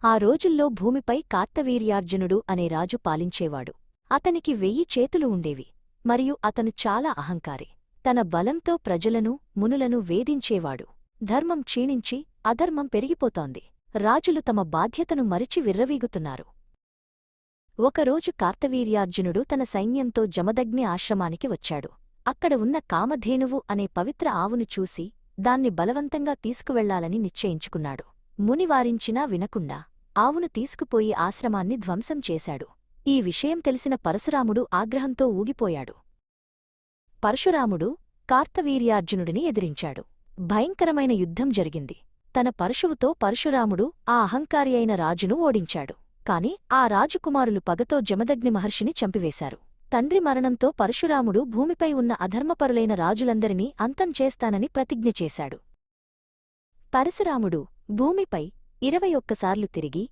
ఆ రోజుల్లో భూమిపై కార్తవీర్యార్జునుడు అనే రాజు పాలించేవాడు. అతనికి 1000 చేతులు ఉండేవి, మరియు అతను చాలా అహంకారి. తన బలంతో ప్రజలను, మునులను వేధించేవాడు. ధర్మం క్షీణించి అధర్మం పెరిగిపోతోంది. రాజులు తమ బాధ్యతను మరిచి విర్రవీగుతున్నారు. ఒకరోజు కార్తవీర్యార్జునుడు తన సైన్యంతో జమదగ్ని ఆశ్రమానికి వచ్చాడు. అక్కడ ఉన్న కామధేనువు అనే పవిత్ర ఆవును చూసి దాన్ని బలవంతంగా తీసుకువెళ్లాలని నిశ్చయించుకున్నాడు. మునివారించినా వినకుండా ఆవును తీసుకుపోయి ఆశ్రమాన్ని ధ్వంసం చేశాడు. ఈ విషయం తెలిసిన పరశురాముడు ఆగ్రహంతో ఊగిపోయాడు. పరశురాముడు కార్తవీర్యార్జునుడిని ఎదిరించాడు. భయంకరమైన యుద్ధం జరిగింది. తన పరశువుతో పరశురాముడు ఆ అహంకారి అయిన రాజును ఓడించాడు. కాని ఆ రాజకుమారులు పగతో జమదగ్ని మహర్షిని చంపివేశారు. తండ్రి మరణంతో పరశురాముడు భూమిపై ఉన్న అధర్మపరులైన రాజులందరినీ అంతం చేస్తానని ప్రతిజ్ఞ చేశాడు. పరశురాముడు భూమిపై 21 సార్లు తిరిగి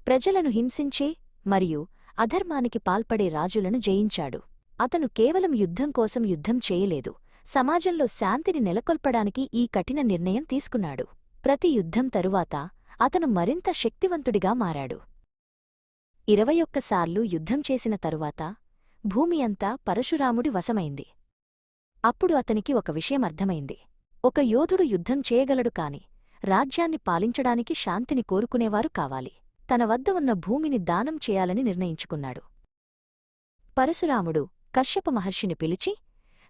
ప్రజలను హింసించే మరియు అధర్మానికి పాల్పడే రాజులను జయించాడు. అతను కేవలం యుద్ధం కోసం యుద్ధం చేయలేదు, సమాజంలో శాంతిని నెలకొల్పడానికి ఈ కఠిన నిర్ణయం తీసుకున్నాడు. ప్రతి యుద్ధం తరువాత అతను మరింత శక్తివంతుడిగా మారాడు. 21 సార్లు యుద్ధం చేసిన తరువాత భూమి అంతా పరశురాముడి వశమైంది. అప్పుడు అతనికి ఒక విషయం అర్థమైంది. ఒక యోధుడు యుద్ధం చేయగలడు కాని రాజ్యాన్ని పాలించడానికి శాంతిని కోరుకునేవారు కావాలి. తన వద్ద ఉన్న భూమిని దానం చేయాలని నిర్ణయించుకున్నాడు. పరశురాముడు కశ్యప మహర్షిని పిలిచి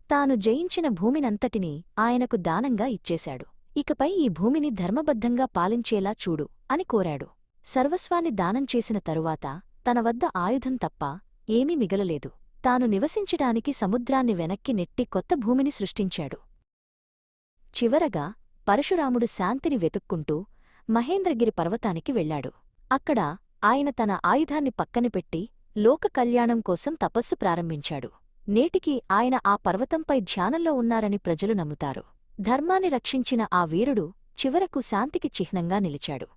తాను జయించిన భూమినంతటినీ ఆయనకు దానంగా ఇచ్చేశాడు. ఇకపై ఈ భూమిని ధర్మబద్ధంగా పాలించేలా చూడు అని కోరాడు. సర్వస్వాన్ని దానం చేసిన తరువాత తన వద్ద ఆయుధం తప్ప ఏమీ మిగలలేదు. తాను నివసించడానికి సముద్రాన్ని వెనక్కి నెట్టి కొత్త భూమిని సృష్టించాడు. చివరగా పరశురాముడు శాంతిని వెతుక్కుంటూ మహేంద్రగిరి పర్వతానికి వెళ్లాడు. అక్కడ ఆయన తన ఆయుధాన్ని పక్కనపెట్టి లోక కళ్యాణం కోసం తపస్సు ప్రారంభించాడు. నేటికీ ఆయన ఆ పర్వతంపై ధ్యానంలో ఉన్నారని ప్రజలు నమ్ముతారు. ధర్మాన్ని రక్షించిన ఆ వీరుడు చివరకు శాంతికి చిహ్నంగా నిలిచాడు.